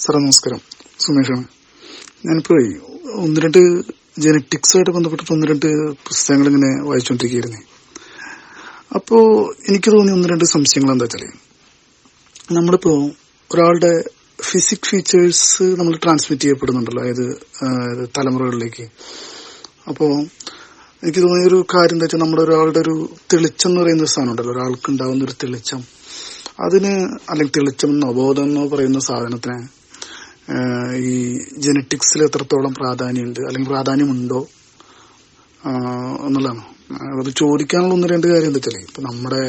സാറേ നമസ്കാരം, സുമേഷാണ്. ഞാനിപ്പോൾ ഒന്ന് രണ്ട് ജനറ്റിക്സുമായിട്ട് ബന്ധപ്പെട്ടിട്ട് ഒന്ന് രണ്ട് പുസ്തകങ്ങൾ ഇങ്ങനെ വായിച്ചുകൊണ്ടിരിക്കുകയായിരുന്നു. അപ്പോൾ എനിക്ക് തോന്നിയ ഒന്ന് രണ്ട് സംശയങ്ങൾ എന്താ വെച്ചാൽ, നമ്മളിപ്പോൾ ഒരാളുടെ ഫിസിക് ഫീച്ചേഴ്സ് നമ്മൾ ട്രാൻസ്മിറ്റ് ചെയ്യപ്പെടുന്നുണ്ടല്ലോ, അതായത് തലമുറകളിലേക്ക്. അപ്പോൾ എനിക്ക് തോന്നിയൊരു കാര്യം എന്താ വെച്ചാൽ, നമ്മുടെ ഒരാളുടെ ഒരു തെളിച്ചം എന്ന് പറയുന്ന ഒരു സാധനം ഉണ്ടല്ലോ, ഒരാൾക്ക് ഉണ്ടാകുന്ന ഒരു തെളിച്ചം, അതിന് അല്ലെങ്കിൽ തെളിച്ചം എന്നോ ബോധം എന്നോ പറയുന്ന സാധനത്തിന് ഈ ജനറ്റിക്സിൽ എത്രത്തോളം പ്രാധാന്യമുണ്ട് അല്ലെങ്കിൽ പ്രാധാന്യമുണ്ടോ എന്നുള്ളതാണ്. അത് ചോദിക്കാനുള്ള ഒന്ന് രണ്ട് കാര്യം എന്താ വെച്ചാൽ, ഇപ്പൊ നമ്മുടെ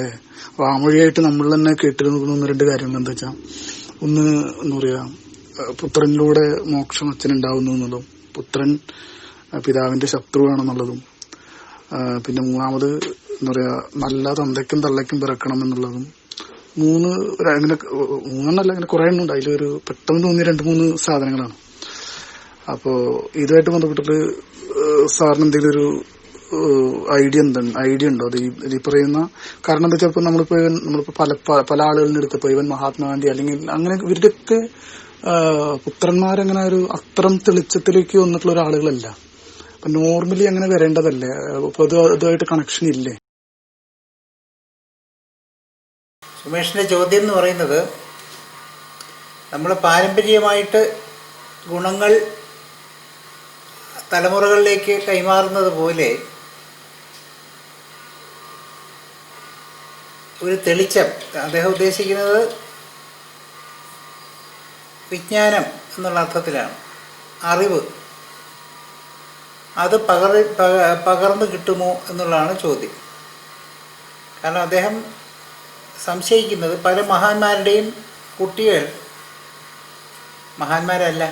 വാമൊഴിയായിട്ട് നമ്മൾ തന്നെ കേട്ടിരുന്ന ഒന്ന് രണ്ട് കാര്യങ്ങൾ എന്താ വെച്ചാൽ, ഒന്ന് എന്താ പറയാ, പുത്രനിലൂടെ മോക്ഷം അച്ഛനുണ്ടാവുന്നു എന്നുള്ളതും, പുത്രൻ പിതാവിന്റെ ശത്രുവാണെന്നുള്ളതും, പിന്നെ മൂന്നാമത് എന്താ പറയാ, നല്ല തന്തയ്ക്കും തള്ളയ്ക്കും പിറക്കണം എന്നുള്ളതും, അങ്ങനെ മൂന്നെണ്ണല്ല, അങ്ങനെ കുറെ എണ്ണം ഉണ്ട്. അതിലൊരു പെട്ടെന്ന് തോന്നിയ 2-3 സാധനങ്ങളാണ്. അപ്പോ ഇതുമായിട്ട് ബന്ധപ്പെട്ടിട്ട് സാറിന് എന്തെങ്കിലും ഒരു ഐഡിയ ഉണ്ടോ അത് ഈ പറയുന്ന? കാരണം എന്താ വെച്ചാൽ, നമ്മളിപ്പോ പല ആളുകളിൽ എടുത്തപ്പോ ഇവൻ മഹാത്മാഗാന്ധി അല്ലെങ്കിൽ അങ്ങനെ ഇവരുടെയൊക്കെ പുത്രന്മാരങ്ങനെ ഒരു അത്തരം തെളിച്ചത്തിലേക്ക് വന്നിട്ടുള്ള ഒരാളുകളല്ല. അപ്പൊ നോർമലി അങ്ങനെ വരേണ്ടതല്ലേ? അപ്പൊ അതുമായിട്ട് കണക്ഷൻ ഇല്ലേ? സുമേഷിൻ്റെ ചോദ്യം എന്ന് പറയുന്നത്, നമ്മൾ പാരമ്പര്യമായിട്ട് ഗുണങ്ങൾ തലമുറകളിലേക്ക് കൈമാറുന്നത് പോലെ ഒരു തെളിച്ചം, അദ്ദേഹം ഉദ്ദേശിക്കുന്നത് വിജ്ഞാനം എന്നുള്ള അർത്ഥത്തിലാണ്, അറിവ്, അത് പകർന്നു കിട്ടുമോ എന്നുള്ളതാണ് ചോദ്യം. കാരണം അദ്ദേഹം സംശയിക്കുന്നത് പല മഹാന്മാരുടെയും കുട്ടികൾ മഹാന്മാരല്ല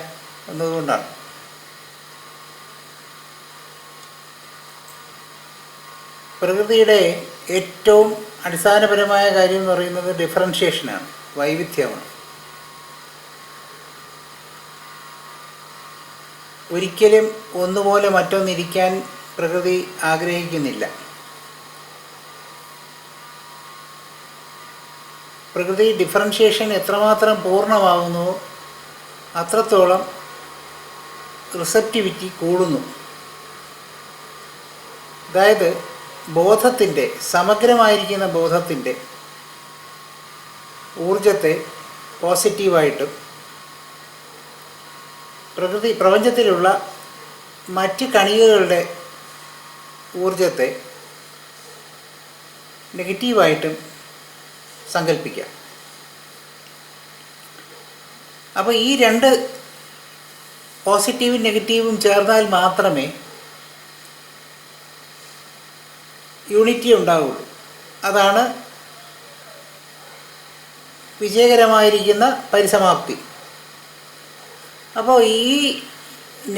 എന്നതുകൊണ്ടാണ്. പ്രകൃതിയുടെ ഏറ്റവും അടിസ്ഥാനപരമായ കാര്യം എന്ന് പറയുന്നത് ഡിഫറൻഷിയേഷനാണ്, വൈവിധ്യമാണ്. ഒരിക്കലും ഒന്നുപോലെ മറ്റൊന്നിരിക്കാൻ പ്രകൃതി ആഗ്രഹിക്കുന്നില്ല. പ്രകൃതി ഡിഫറൻഷിയേഷൻ എത്രമാത്രം പൂർണ്ണമാകുന്നുവോ അത്രത്തോളം റിസപ്റ്റിവിറ്റി കൂടുന്നു. അതായത് ബോധത്തിൻ്റെ, സമഗ്രമായിരിക്കുന്ന ബോധത്തിൻ്റെ ഊർജത്തെ പോസിറ്റീവായിട്ടും പ്രപഞ്ചത്തിലുള്ള മറ്റ് കണികകളുടെ ഊർജത്തെ നെഗറ്റീവായിട്ടും സങ്കല്പിക്കാം. അപ്പോൾ ഈ രണ്ട് പോസിറ്റീവും നെഗറ്റീവും ചേർന്നാൽ മാത്രമേ യൂണിറ്റി ഉണ്ടാവുള്ളൂ. അതാണ് വിജയകരമായിരിക്കുന്ന പരിസമാപ്തി. അപ്പോൾ ഈ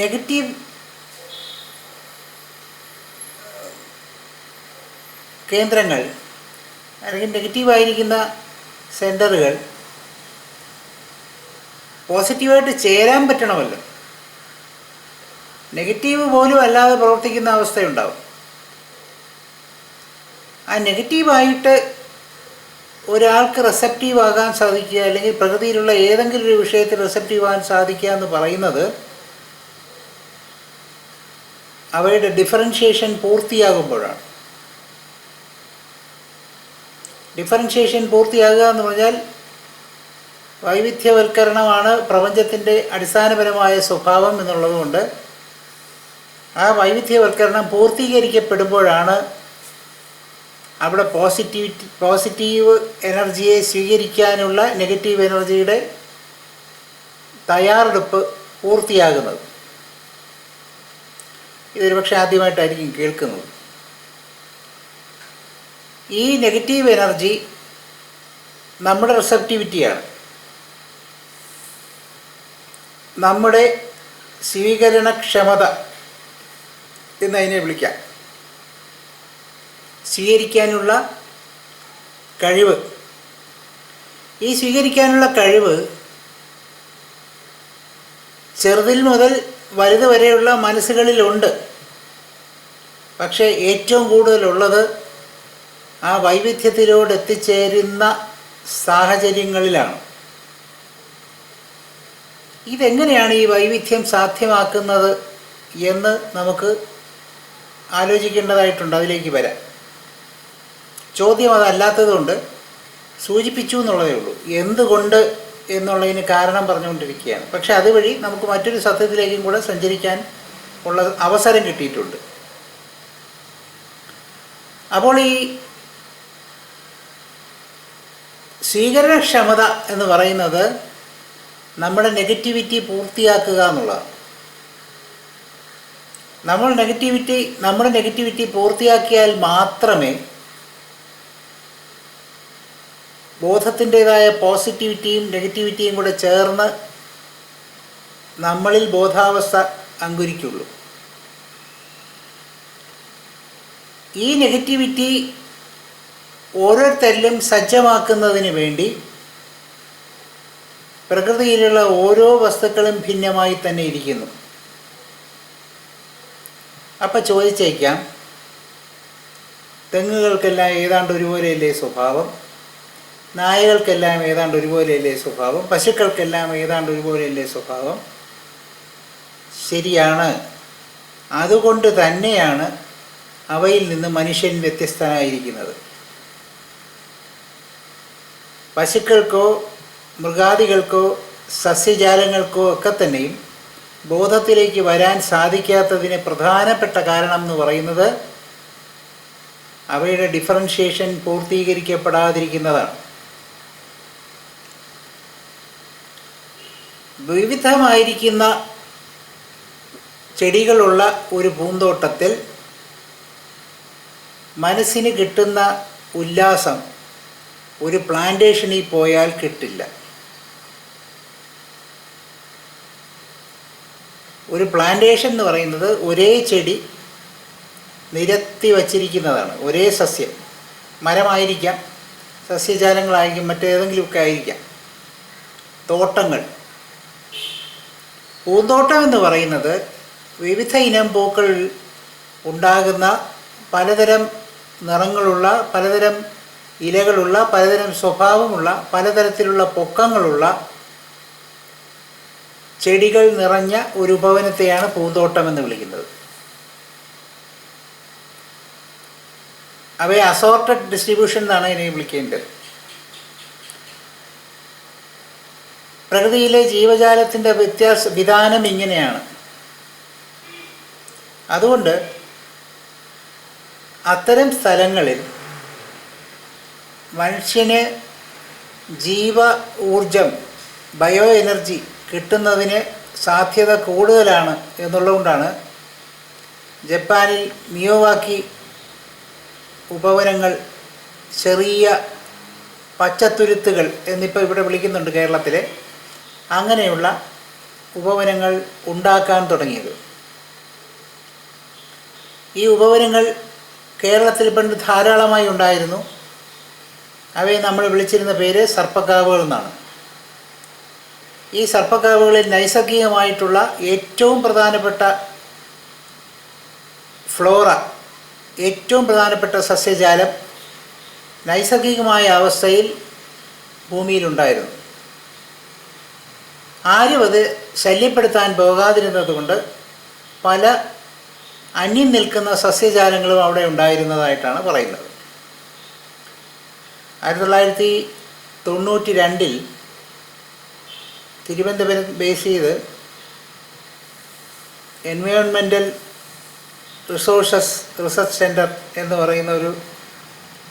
നെഗറ്റീവ് കേന്ദ്രങ്ങൾ അല്ലെങ്കിൽ നെഗറ്റീവായിരിക്കുന്ന സെൻറ്ററുകൾ പോസിറ്റീവായിട്ട് ചേരാൻ പറ്റണമല്ലോ. നെഗറ്റീവ് പോലും അല്ലാതെ പ്രവർത്തിക്കുന്ന അവസ്ഥയുണ്ടാവും. ആ നെഗറ്റീവായിട്ട് ഒരാൾക്ക് റിസപ്റ്റീവ് ആകാൻ സാധിക്കുക, അല്ലെങ്കിൽ പ്രകൃതിയിലുള്ള ഏതെങ്കിലും ഒരു വിഷയത്തിൽ റിസപ്റ്റീവ് ആകാൻ സാധിക്കുക എന്ന് പറയുന്നത് അവയുടെ ഡിഫറൻഷിയേഷൻ പൂർത്തിയാകുമ്പോഴാണ്. ഡിഫറൻഷിയേഷൻ പൂർത്തിയാകുക എന്ന് പറഞ്ഞാൽ വൈവിധ്യവൽക്കരണമാണ് പ്രപഞ്ചത്തിൻ്റെ അടിസ്ഥാനപരമായ സ്വഭാവം എന്നുള്ളതുകൊണ്ട് ആ വൈവിധ്യവൽക്കരണം പൂർത്തീകരിക്കപ്പെടുമ്പോഴാണ് അവിടെ പോസിറ്റീവ് എനർജിയെ സ്വീകരിക്കാനുള്ള നെഗറ്റീവ് എനർജിയുടെ തയ്യാറെടുപ്പ് പൂർത്തിയാകുന്നത്. ഇതൊരു പക്ഷേ ആദ്യമായിട്ടായിരിക്കും കേൾക്കുന്നത്. ഈ നെഗറ്റീവ് എനർജി നമ്മുടെ റിസപ്റ്റിവിറ്റിയാണ്, നമ്മുടെ സ്വീകരണക്ഷമത എന്നതിനെ വിളിക്കാം. സ്വീകരിക്കാനുള്ള കഴിവ്. ഈ സ്വീകരിക്കാനുള്ള കഴിവ് ചെറുതിൽ മുതൽ വലുത് വരെയുള്ള മനസ്സുകളിലുണ്ട്. പക്ഷേ ഏറ്റവും കൂടുതലുള്ളത് ആ വൈവിധ്യത്തിലോട് എത്തിച്ചേരുന്ന സാഹചര്യങ്ങളിലാണ്. ഇതെങ്ങനെയാണ് ഈ വൈവിധ്യം സാധ്യമാക്കുന്നത് എന്ന് നമുക്ക് ആലോചിക്കേണ്ടതായിട്ടുണ്ട്. അതിലേക്ക് വരാം. ചോദ്യം അതല്ലാത്തതുകൊണ്ട് സൂചിപ്പിച്ചു എന്നുള്ളതേ ഉള്ളൂ. എന്തുകൊണ്ട് എന്നുള്ളതിന് കാരണം പറഞ്ഞുകൊണ്ടിരിക്കുകയാണ്. പക്ഷെ അതുവഴി നമുക്ക് മറ്റൊരു സത്യത്തിലേക്കും കൂടെ സഞ്ചരിക്കാൻ ഉള്ള അവസരം കിട്ടിയിട്ടുണ്ട്. അപ്പോൾ ഈ സ്വീകരണക്ഷമത എന്ന് പറയുന്നത് നമ്മുടെ നെഗറ്റിവിറ്റി പൂർത്തിയാക്കുക എന്നുള്ളതാണ്. നമ്മുടെ നെഗറ്റിവിറ്റി പൂർത്തിയാക്കിയാൽ മാത്രമേ ബോധത്തിൻ്റെതായ പോസിറ്റിവിറ്റിയും നെഗറ്റിവിറ്റിയും കൂടെ ചേർന്ന് നമ്മളിൽ ബോധാവസ്ഥ അങ്കുരിക്കുള്ളൂ. ഈ നെഗറ്റിവിറ്റി ഓരോരുത്തരിലും സജ്ജമാക്കുന്നതിന് വേണ്ടി പ്രകൃതിയിലുള്ള ഓരോ വസ്തുക്കളും ഭിന്നമായി തന്നെ ഇരിക്കുന്നു. അപ്പം ചോദിച്ചേക്കാം, തെങ്ങുകൾക്കെല്ലാം ഏതാണ്ട് ഒരുപോലെയല്ലേ സ്വഭാവം, നായകൾക്കെല്ലാം ഏതാണ്ട് ഒരുപോലെയല്ലേ സ്വഭാവം, പശുക്കൾക്കെല്ലാം ഏതാണ്ട് ഒരുപോലെയല്ലേ സ്വഭാവം? ശരിയാണ്. അതുകൊണ്ട് തന്നെയാണ് അവയിൽ നിന്ന് മനുഷ്യൻ വ്യത്യസ്തനായിരിക്കുന്നത്. പശുക്കൾക്കോ മൃഗാദികൾക്കോ സസ്യജാലങ്ങൾക്കോ ഒക്കെ തന്നെയും ബോധത്തിലേക്ക് വരാൻ സാധിക്കാത്തതിന് പ്രധാനപ്പെട്ട കാരണം എന്ന് പറയുന്നത് അവയുടെ ഡിഫറൻഷിയേഷൻ പൂർത്തീകരിക്കപ്പെടാതിരിക്കുന്നതാണ്. വിവിധമായിരിക്കുന്ന ചെടികളുള്ള ഒരു പൂന്തോട്ടത്തിൽ മനസ്സിന് കിട്ടുന്ന ഉല്ലാസം ഒരു പ്ലാന്റേഷനിൽ പോയാൽ കിട്ടില്ല. ഒരു പ്ലാന്റേഷൻ എന്ന് പറയുന്നത് ഒരേ ചെടി നിരത്തി വച്ചിരിക്കുന്നതാണ്. ഒരേ സസ്യം, മരമായിരിക്കാം, സസ്യജാലങ്ങളായിരിക്കും, മറ്റേതെങ്കിലുമൊക്കെ ആയിരിക്കാം. തോട്ടങ്ങൾ, പൂന്തോട്ടം എന്ന് പറയുന്നത് വിവിധ ഇനം പൂക്കൾ ഉണ്ടാകുന്ന, പലതരം നിറങ്ങളുള്ള, പലതരം ഇലകളുള്ള, പലതരം സ്വഭാവമുള്ള, പലതരത്തിലുള്ള പൊക്കങ്ങളുള്ള ചെടികൾ നിറഞ്ഞ ഒരു ഉപവനത്തെയാണ് പൂന്തോട്ടം എന്ന് വിളിക്കുന്നത്. അവയെ അസോർട്ടഡ് ഡിസ്ട്രിബ്യൂഷൻ എന്നാണ് ഇതിനെ വിളിക്കേണ്ടത്. പ്രകൃതിയിലെ ജീവജാലത്തിൻ്റെ വിധാനം ഇങ്ങനെയാണ്. അതുകൊണ്ട് അത്തരം സ്ഥലങ്ങളിൽ മനുഷ്യന് ജീവ ഊർജം, ബയോ എനർജി കിട്ടുന്നതിന് സാധ്യത കൂടുതലാണ് എന്നുള്ളതുകൊണ്ടാണ് ജപ്പാനിൽ മിയോവാക്കി ഉപവനങ്ങൾ, ചെറിയ പച്ചത്തുരുത്തുകൾ എന്നിപ്പോൾ ഇവിടെ വിളിക്കുന്നുണ്ട് കേരളത്തിലെ, അങ്ങനെയുള്ള ഉപവനങ്ങൾ ഉണ്ടാക്കാൻ തുടങ്ങിയത്. ഈ ഉപവനങ്ങൾ കേരളത്തിൽ പണ്ട് ധാരാളമായി ഉണ്ടായിരുന്നു. അവയെ നമ്മൾ വിളിച്ചിരുന്ന പേര് സർപ്പക്കാവുകൾ എന്നാണ്. ഈ സർപ്പക്കാവുകളിൽ നൈസർഗികമായിട്ടുള്ള ഏറ്റവും പ്രധാനപ്പെട്ട ഫ്ലോറ, ഏറ്റവും പ്രധാനപ്പെട്ട സസ്യജാലം നൈസർഗികമായ അവസ്ഥയിൽ ഭൂമിയിലുണ്ടായിരുന്നു. ആരും അത് ശല്യപ്പെടുത്താൻ പോകാതിരുന്നത് കൊണ്ട് പല അന്യം നിൽക്കുന്ന സസ്യജാലങ്ങളും അവിടെ ഉണ്ടായിരുന്നതായിട്ടാണ് പറയുന്നത്. 1992 തിരുവനന്തപുരം ബേസ് ചെയ്ത് എൻവയോൺമെൻ്റൽ റിസോഴ്സസ് റിസർച്ച് സെൻറ്റർ എന്ന് പറയുന്ന ഒരു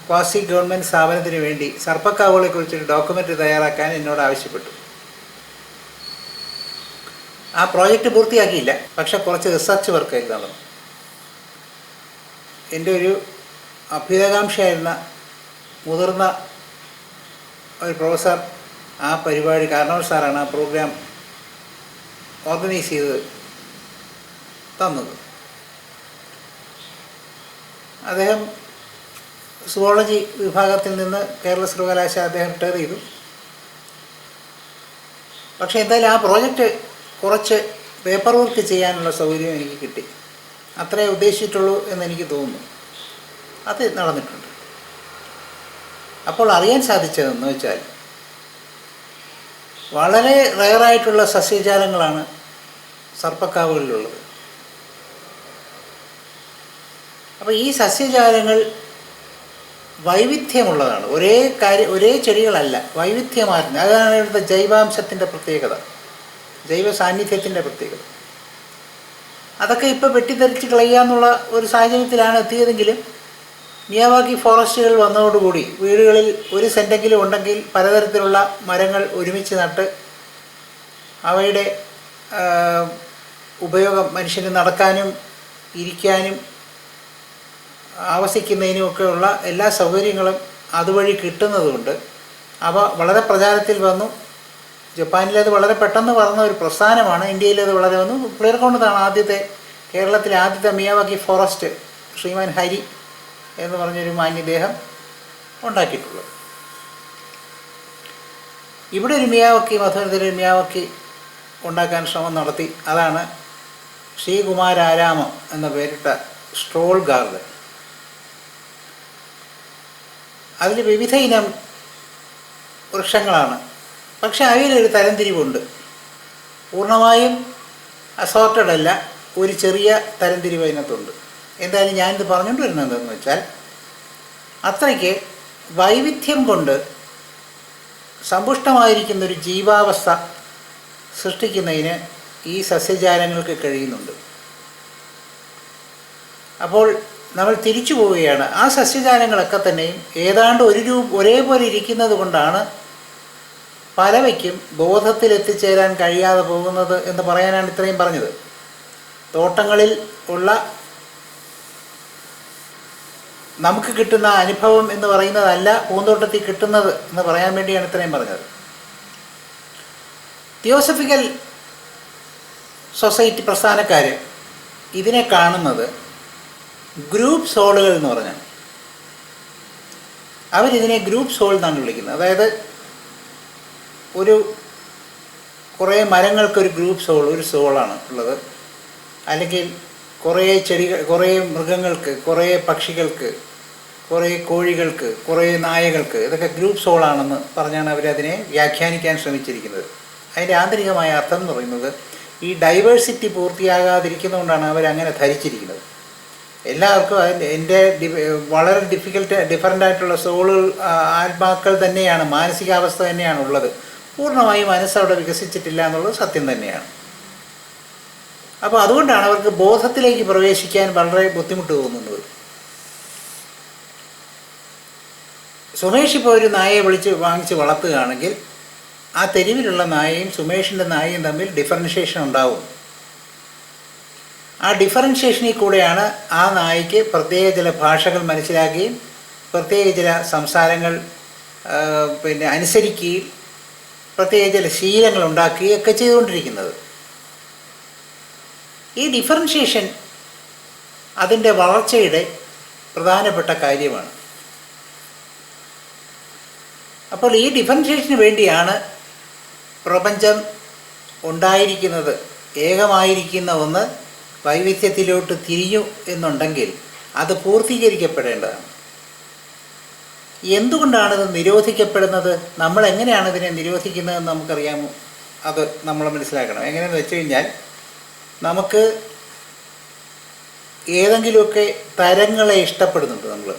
ക്വാസി ഗവൺമെൻറ് സ്ഥാപനത്തിന് വേണ്ടി സർപ്പക്കാവുകളെക്കുറിച്ചൊരു ഡോക്യുമെൻ്ററി തയ്യാറാക്കാൻ എന്നോട് ആവശ്യപ്പെട്ടു. ആ പ്രോജക്റ്റ് പൂർത്തിയാക്കിയില്ല, പക്ഷെ കുറച്ച് റിസർച്ച് വർക്ക് നടന്നു. എൻ്റെ ഒരു അഭ്യുതകാംക്ഷയായിരുന്ന മുതിർന്ന ഒരു പ്രൊഫസർ ആ പരിപാടി, കാരണവർ സാറാണ് ആ പ്രോഗ്രാം ഓർഗനൈസ് ചെയ്ത് തന്നത്. അദ്ദേഹം സുവോളജി വിഭാഗത്തിൽ നിന്ന് കേരള സർവകലാശാല അദ്ദേഹം റിട്ടയർ ചെയ്തു. പക്ഷേ എന്തായാലും ആ പ്രോജക്റ്റ് കുറച്ച് പേപ്പർ വർക്ക് ചെയ്യാനുള്ള സൗകര്യം എനിക്ക് കിട്ടി. അത്രേ ഉദ്ദേശിച്ചിട്ടുള്ളൂ എന്നെനിക്ക് തോന്നുന്നു. അത് നടന്നിട്ടുണ്ട്. അപ്പോൾ അറിയാൻ സാധിച്ചതെന്ന് വെച്ചാൽ വളരെ റയറായിട്ടുള്ള സസ്യജാലങ്ങളാണ് സർപ്പക്കാവുകളിലുള്ളത്. അപ്പോൾ ഈ സസ്യജാലങ്ങൾ വൈവിധ്യമുള്ളതാണ്. ഒരേ ചെടികളല്ല, വൈവിധ്യമാർന്ന. അതാണ് ഇവിടുത്തെ ജൈവാംശത്തിൻ്റെ പ്രത്യേകത, ജൈവ സാന്നിധ്യത്തിൻ്റെ പ്രത്യേകത. അതൊക്കെ ഇപ്പോൾ വെട്ടിത്തെറിച്ച് കളയാന്നുള്ള ഒരു സാഹചര്യത്തിലാണ് എത്തിയതെങ്കിലും മിയാവാക്കി ഫോറസ്റ്റുകൾ വന്നതോടുകൂടി വീടുകളിൽ 1 സെൻറ്റെങ്കിലും ഉണ്ടെങ്കിൽ പലതരത്തിലുള്ള മരങ്ങൾ ഒരുമിച്ച് നട്ട് അവയുടെ ഉപയോഗം മനുഷ്യന് നടക്കാനും ഇരിക്കാനും ആവസിക്കുന്നതിനുമൊക്കെയുള്ള എല്ലാ സൗകര്യങ്ങളും അതുവഴി കിട്ടുന്നതുകൊണ്ട് അവ വളരെ പ്രചാരത്തിൽ വന്നു. ജപ്പാനിലത് വളരെ പെട്ടെന്ന് വളർന്ന ഒരു പ്രസ്ഥാനമാണ്. ഇന്ത്യയിലത് വളരെ വന്നു. പുളിയർക്കോണത്താണ് കേരളത്തിലെ ആദ്യത്തെ മിയാവാക്കി ഫോറസ്റ്റ് ശ്രീമാൻ ഹരി എന്ന് പറഞ്ഞൊരു മാന്യദേഹം ഉണ്ടാക്കിയിട്ടുള്ളത്. ഇവിടെ ഒരു മിയാവാക്കി, മധുരത്തിലൊരു മിയാവാക്കി ഉണ്ടാക്കാൻ ശ്രമം നടത്തി. അതാണ് ശ്രീകുമാരാരാമം എന്ന പേരിട്ട സ്ട്രോൾ ഗാർഡൻ. അതിൽ വിവിധ ഇനം വൃക്ഷങ്ങളാണ്. പക്ഷെ അവയിലൊരു തരംതിരിവുണ്ട്. പൂർണ്ണമായും അസോർട്ടഡ് അല്ല, ഒരു ചെറിയ തരംതിരിവ് അതിനകത്തുണ്ട്. എന്തായാലും ഞാനിത് പറഞ്ഞുകൊണ്ട് വരുന്നത് എന്താണെന്ന് വെച്ചാൽ, അത്രയ്ക്ക് വൈവിധ്യം കൊണ്ട് സമ്പുഷ്ടമായിരിക്കുന്നൊരു ജീവാവസ്ഥ സൃഷ്ടിക്കുന്നതിന് ഈ സസ്യജാലങ്ങൾക്ക് കഴിയുന്നുണ്ട്. അപ്പോൾ നമ്മൾ തിരിച്ചു പോവുകയാണ്. ആ സസ്യജാലങ്ങളൊക്കെ തന്നെയും ഏതാണ്ട് ഒരേപോലെ ഇരിക്കുന്നത് കൊണ്ടാണ് പലവയ്ക്കും ബോധത്തിലെത്തിച്ചേരാൻ കഴിയാതെ പോകുന്നത് എന്ന് പറയാനാണ് ഇത്രയും പറഞ്ഞത്. തോട്ടങ്ങളിൽ ഉള്ള നമുക്ക് കിട്ടുന്ന അനുഭവം എന്ന് പറയുന്നതല്ല പൂന്തോട്ടത്തിൽ കിട്ടുന്നത് എന്ന് പറയാൻ വേണ്ടിയാണ് ഇത്രയും പറഞ്ഞത്. തിയോസഫിക്കൽ സൊസൈറ്റി പ്രസ്ഥാനക്കാർ ഇതിനെ കാണുന്നത് ഗ്രൂപ്പ് സോളുകൾ എന്ന് പറഞ്ഞാൽ, അവരിതിനെ ഗ്രൂപ്പ് സോൾ എന്നാണ് വിളിക്കുന്നത്. അതായത് കുറേ മരങ്ങൾക്കൊരു ഗ്രൂപ്പ് സോൾ, ഒരു സോളാണ് ഉള്ളത്. അല്ലെങ്കിൽ കുറേ ചെടികൾ, കുറേ മൃഗങ്ങൾക്ക്, കുറേ പക്ഷികൾക്ക്, കുറേ കോഴികൾക്ക്, കുറേ നായകൾക്ക്, ഇതൊക്കെ ഗ്രൂപ്പ് സോളാണെന്ന് പറഞ്ഞാണ് അവരതിനെ വ്യാഖ്യാനിക്കാൻ ശ്രമിച്ചിരിക്കുന്നത്. അതിൻ്റെ ആന്തരികമായ അർത്ഥം എന്ന് പറയുന്നത് ഈ ഡൈവേഴ്സിറ്റി പൂർത്തിയാകാതിരിക്കുന്നതുകൊണ്ടാണ് അവരങ്ങനെ ധരിച്ചിരിക്കുന്നത്. എല്ലാവർക്കും എൻ്റെ വളരെ ഡിഫറൻ്റ് ആയിട്ടുള്ള സോളുകൾ, ആത്മാക്കൾ തന്നെയാണ്, മാനസികാവസ്ഥ തന്നെയാണ് ഉള്ളത്. പൂർണ്ണമായും മനസ്സവിടെ വികസിച്ചിട്ടില്ല എന്നുള്ളത് സത്യം തന്നെയാണ്. അപ്പോൾ അതുകൊണ്ടാണ് അവർക്ക് ബോധത്തിലേക്ക് പ്രവേശിക്കാൻ വളരെ ബുദ്ധിമുട്ട് തോന്നുന്നത്. സുമേഷ് ഇപ്പോൾ ഒരു നായയെ വാങ്ങിച്ച് വളർത്തുകയാണെങ്കിൽ ആ തെരുവിലുള്ള നായയും സുമേഷിൻ്റെ നായയും തമ്മിൽ ഡിഫറൻഷിയേഷൻ ഉണ്ടാവും. ആ ഡിഫറൻഷിയേഷനിൽ കൂടെയാണ് ആ നായയ്ക്ക് പ്രത്യേക ചില ഭാഷകൾ മനസ്സിലാക്കുകയും പ്രത്യേക ചില സംസാരങ്ങൾ അനുസരിക്കുകയും പ്രത്യേക ചില ശീലങ്ങൾ ഉണ്ടാക്കുകയും ഒക്കെ ചെയ്തുകൊണ്ടിരിക്കുന്നത്. ഈ ഡിഫറൻഷിയേഷൻ അതിൻ്റെ വളർച്ചയുടെ പ്രധാനപ്പെട്ട കാര്യമാണ്. അപ്പോൾ ഈ ഡിഫറൻഷിയേഷന് വേണ്ടിയാണ് പ്രപഞ്ചം ഉണ്ടായിരിക്കുന്നത്. ഏകമായിരിക്കുന്ന ഒന്ന് വൈവിധ്യത്തിലോട്ട് തിരിഞ്ഞു എന്നുണ്ടെങ്കിൽ അത് പൂർത്തീകരിക്കപ്പെടേണ്ടതാണ്. എന്തുകൊണ്ടാണിത് നിരോധിക്കപ്പെടുന്നത്? നമ്മൾ എങ്ങനെയാണ് ഇതിനെ നിരോധിക്കുന്നതെന്ന് നമുക്കറിയാമോ? അത് നമ്മൾ മനസ്സിലാക്കണം. എങ്ങനെയെന്ന് വെച്ച് കഴിഞ്ഞാൽ, നമുക്ക് ഏതെങ്കിലുമൊക്കെ തരങ്ങളെ ഇഷ്ടപ്പെടുന്നുണ്ട്.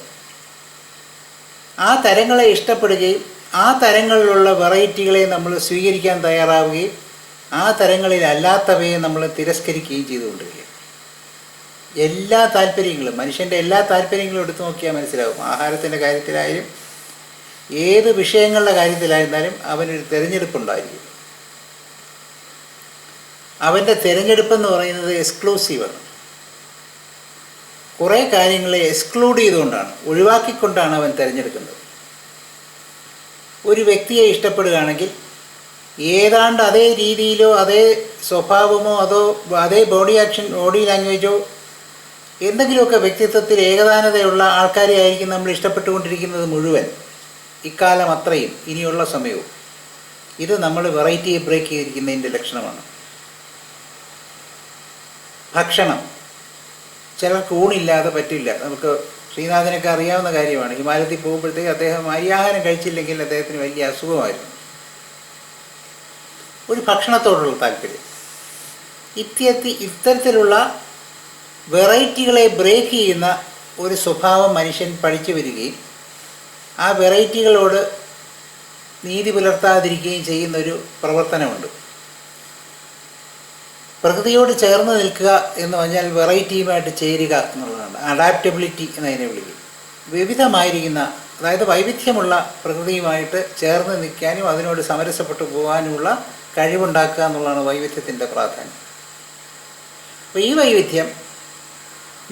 ആ തരങ്ങളെ ഇഷ്ടപ്പെടുകയും ആ തരങ്ങളിലുള്ള വെറൈറ്റികളെ നമ്മൾ സ്വീകരിക്കാൻ തയ്യാറാവുകയും ആ തരങ്ങളിലല്ലാത്തവയെ നമ്മൾ തിരസ്കരിക്കുകയും ചെയ്തുകൊണ്ടിരിക്കുക. എല്ലാ താല്പര്യങ്ങളും, മനുഷ്യൻ്റെ എല്ലാ താല്പര്യങ്ങളും എടുത്തു നോക്കിയാൽ മനസ്സിലാവും. ആഹാരത്തിൻ്റെ കാര്യത്തിലായാലും ഏത് വിഷയങ്ങളുടെ കാര്യത്തിലായിരുന്നാലും അവനൊരു തിരഞ്ഞെടുപ്പുണ്ടായിരിക്കും. അവൻ്റെ തിരഞ്ഞെടുപ്പെന്ന് പറയുന്നത് എക്സ്ക്ലൂസീവാണ്. കുറേ കാര്യങ്ങളെ എക്സ്ക്ലൂഡ് ചെയ്തുകൊണ്ടാണ്, ഒഴിവാക്കിക്കൊണ്ടാണ് അവൻ തിരഞ്ഞെടുക്കുന്നത്. ഒരു വ്യക്തിയെ ഇഷ്ടപ്പെടുകയാണെങ്കിൽ ഏതാണ്ട് അതേ രീതിയിലോ അതേ സ്വഭാവമോ അതേ ബോഡി ലാംഗ്വേജോ എന്തെങ്കിലുമൊക്കെ വ്യക്തിത്വത്തിൽ ഏകതാനതയുള്ള ആൾക്കാരെ ആയിരിക്കും നമ്മൾ ഇഷ്ടപ്പെട്ടുകൊണ്ടിരിക്കുന്നത് മുഴുവൻ, ഇക്കാലം അത്രയും, ഇനിയുള്ള സമയവും. ഇത് നമ്മൾ വെറൈറ്റിയെ ബ്രേക്ക് ചെയ്തിരിക്കുന്നതിൻ്റെ ലക്ഷണമാണ്. ഭക്ഷണം, ചിലർക്ക് ഊണില്ലാതെ പറ്റില്ല. നമുക്ക് ശ്രീനാഥനൊക്കെ അറിയാവുന്ന കാര്യമാണ്. ഹിമാലയത്തിൽ പോകുമ്പോഴത്തേക്ക് അദ്ദേഹം അരിയാഹാരം കഴിച്ചില്ലെങ്കിൽ അദ്ദേഹത്തിന് വലിയ അസുഖമായിരുന്നു. ഒരു ഭക്ഷണത്തോടുള്ള താല്പര്യം. ഇത്തരത്തിലുള്ള വെറൈറ്റികളെ ബ്രേക്ക് ചെയ്യുന്ന ഒരു സ്വഭാവം മനുഷ്യൻ പഠിച്ചു വരികയും ആ വെറൈറ്റികളോട് നീതി പുലർത്താതിരിക്കുകയും ചെയ്യുന്നൊരു പ്രവർത്തനമുണ്ട്. പ്രകൃതിയോട് ചേർന്ന് നിൽക്കുക എന്ന് പറഞ്ഞാൽ വെറൈറ്റിയുമായിട്ട് ചേരുക എന്നുള്ളതാണ്. അഡാപ്റ്റബിലിറ്റി എന്നതിനെ വിളിക്കും. വിവിധമായിരിക്കുന്ന, അതായത് വൈവിധ്യമുള്ള പ്രകൃതിയുമായിട്ട് ചേർന്ന് നിൽക്കാനും അതിനോട് സമരസപ്പെട്ടു പോകാനുമുള്ള കഴിവുണ്ടാക്കുക എന്നുള്ളതാണ് വൈവിധ്യത്തിൻ്റെ പ്രാധാന്യം. അപ്പോൾ ഈ വൈവിധ്യം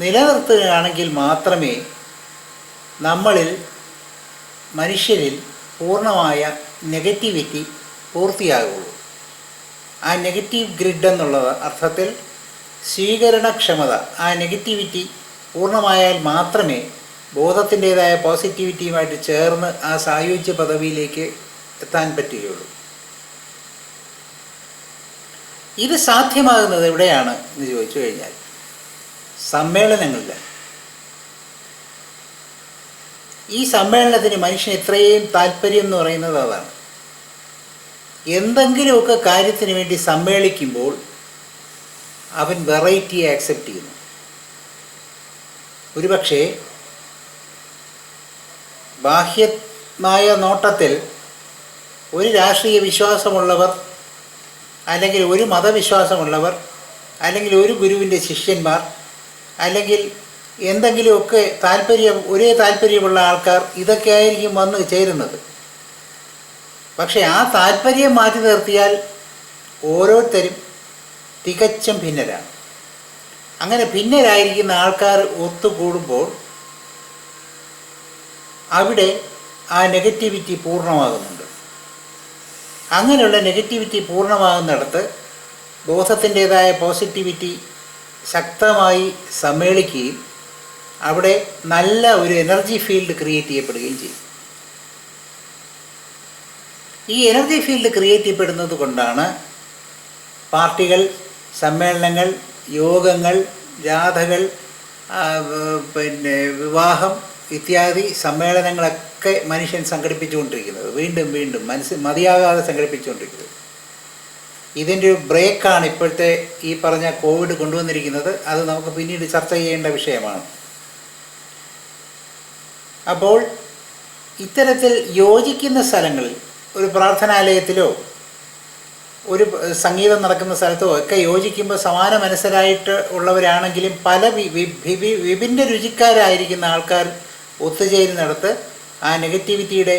നിലനിർത്തുകയാണെങ്കിൽ മാത്രമേ നമ്മളിൽ, മനുഷ്യരിൽ പൂർണ്ണമായ നെഗറ്റിവിറ്റി പൂർത്തിയാകുള്ളൂ. ആ നെഗറ്റീവ് ഗ്രിഡ് എന്നുള്ള അർത്ഥത്തിൽ സ്വീകരണക്ഷമത, ആ നെഗറ്റിവിറ്റി പൂർണ്ണമായാൽ മാത്രമേ ബോധത്തിൻ്റേതായ പോസിറ്റിവിറ്റിയുമായിട്ട് ചേർന്ന് ആ സായുജ്യ പദവിയിലേക്ക് എത്താൻ പറ്റുകയുള്ളൂ. ഇത് സാധ്യമാകുന്നത് എവിടെയാണ് എന്ന് ചോദിച്ചു കഴിഞ്ഞാൽ സമ്മേളനങ്ങളിലാണ്. ഈ സമ്മേളനത്തിന് മനുഷ്യന് ഇത്രയും താല്പര്യം എന്ന് പറയുന്നത് അതാണ്. എന്തെങ്കിലുമൊക്കെ കാര്യത്തിന് വേണ്ടി സമ്മേളിക്കുമ്പോൾ അവൻ വെറൈറ്റിയെ ആക്സെപ്റ്റ് ചെയ്യുന്നു. ഒരുപക്ഷെ ബാഹ്യമായ നോട്ടത്തിൽ ഒരു രാഷ്ട്രീയ വിശ്വാസമുള്ളവർ, അല്ലെങ്കിൽ ഒരു മതവിശ്വാസമുള്ളവർ, അല്ലെങ്കിൽ ഒരു ഗുരുവിൻ്റെ ശിഷ്യന്മാർ, അല്ലെങ്കിൽ എന്തെങ്കിലുമൊക്കെ ഒരേ താല്പര്യമുള്ള ആൾക്കാർ ഇതൊക്കെ ആയിരിക്കും വന്ന് ചേരുന്നത്. പക്ഷേ ആ താല്പര്യം മാറ്റി നിർത്തിയാൽ ഓരോരുത്തരും തികച്ചും ഭിന്നരാണ്. അങ്ങനെ ഭിന്നരായിരിക്കുന്ന ആൾക്കാർ ഒത്തുകൂടുമ്പോൾ അവിടെ ആ നെഗറ്റിവിറ്റി പൂർണ്ണമാകുന്നുണ്ട്. അങ്ങനെയുള്ള നെഗറ്റിവിറ്റി പൂർണ്ണമാകുന്നിടത്ത് ബോധത്തിൻ്റേതായ പോസിറ്റിവിറ്റി ശക്തമായി സമ്മേളിക്കുകയും അവിടെ നല്ല ഒരു എനർജി ഫീൽഡ് ക്രിയേറ്റ് ചെയ്യപ്പെടുകയും ചെയ്യും. ഈ എനർജി ഫീൽഡ് ക്രിയേറ്റ് ചെയ്യപ്പെടുന്നത് കൊണ്ടാണ് പാർട്ടികൾ, സമ്മേളനങ്ങൾ, യോഗങ്ങൾ, ജാഥകൾ, വിവാഹം ഇത്യാദി സമ്മേളനങ്ങളൊക്കെ മനുഷ്യൻ സംഘടിപ്പിച്ചുകൊണ്ടിരിക്കുന്നത്, വീണ്ടും വീണ്ടും മതിയാകാതെ സംഘടിപ്പിച്ചുകൊണ്ടിരിക്കുന്നത്. ഇതിൻ്റെ ഒരു ബ്രേക്കാണ് ഇപ്പോഴത്തെ ഈ പറഞ്ഞ കോവിഡ് കൊണ്ടുവന്നിരിക്കുന്നത്. അത് നമുക്ക് പിന്നീട് ചർച്ച ചെയ്യേണ്ട വിഷയമാണ്. അപ്പോൾ ഇത്തരത്തിൽ യോജിക്കുന്ന സ്ഥലങ്ങളിൽ, ഒരു പ്രാർത്ഥനാലയത്തിലോ ഒരു സംഗീതം നടക്കുന്ന സ്ഥലത്തോ ഒക്കെ യോജിക്കുമ്പോൾ സമാന മനസ്സരായിട്ട് ഉള്ളവരാണെങ്കിലും പല വിഭിന്ന രുചിക്കാരായിരിക്കുന്ന ആൾക്കാർ ഒത്തുചേരുന്നിടത്ത് ആ നെഗറ്റിവിറ്റിയുടെ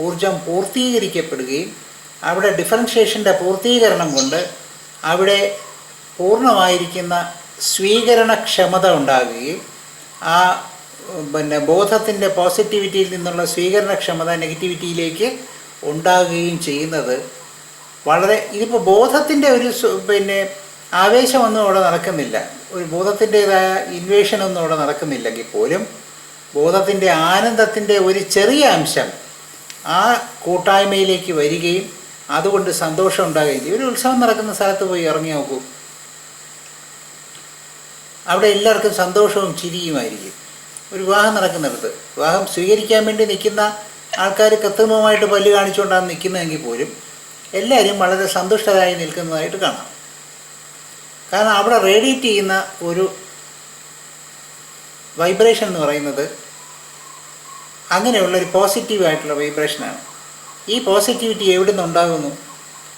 ഊർജം പൂർത്തീകരിക്കപ്പെടുകയും അവിടെ ഡിഫറൻഷിയേഷൻ്റെ പൂർത്തീകരണം കൊണ്ട് അവിടെ പൂർണ്ണമായിരിക്കുന്ന സ്വീകരണക്ഷമത ഉണ്ടാകുകയും ആ ബോധത്തിൻ്റെ പോസിറ്റിവിറ്റിയിൽ നിന്നുള്ള സ്വീകരണക്ഷമത നെഗറ്റിവിറ്റിയിലേക്ക് ഉണ്ടാകുകയും ചെയ്യുന്നത് വളരെ, ഇതിപ്പോൾ ബോധത്തിൻ്റെ ഒരു ആവേശമൊന്നും അവിടെ നടക്കുന്നില്ല, ഒരു ബോധത്തിൻ്റേതായ ഇൻവേഷനൊന്നും അവിടെ നടക്കുന്നില്ലെങ്കിൽ പോലും ബോധത്തിൻ്റെ ആനന്ദത്തിൻ്റെ ഒരു ചെറിയ അംശം ആ കൂട്ടായ്മയിലേക്ക് വരികയും അതുകൊണ്ട് സന്തോഷം ഉണ്ടാകുകയും ചെയ്യും. ഒരു ഉത്സവം നടക്കുന്ന സ്ഥലത്ത് പോയി ഇറങ്ങി നോക്കൂ, അവിടെ എല്ലാവർക്കും സന്തോഷവും ചിരിയുമായിരിക്കും. ഒരു വിവാഹം നടക്കുന്നിടത്ത് വിവാഹം സ്വീകരിക്കാൻ വേണ്ടി നിൽക്കുന്ന ആൾക്കാർ കൃത്രിമമായിട്ട് പല്ല് കാണിച്ചുകൊണ്ടാണ് നിൽക്കുന്നതെങ്കിൽ പോലും എല്ലാവരും വളരെ സന്തുഷ്ടരായി നിൽക്കുന്നതായിട്ട് കാണാം. കാരണം അവിടെ റേഡിയേറ്റ് ചെയ്യുന്ന ഒരു വൈബ്രേഷൻ എന്ന് പറയുന്നത് അങ്ങനെയുള്ളൊരു പോസിറ്റീവായിട്ടുള്ള വൈബ്രേഷനാണ്. ഈ പോസിറ്റിവിറ്റി എവിടെ നിന്നുണ്ടാകുന്നു?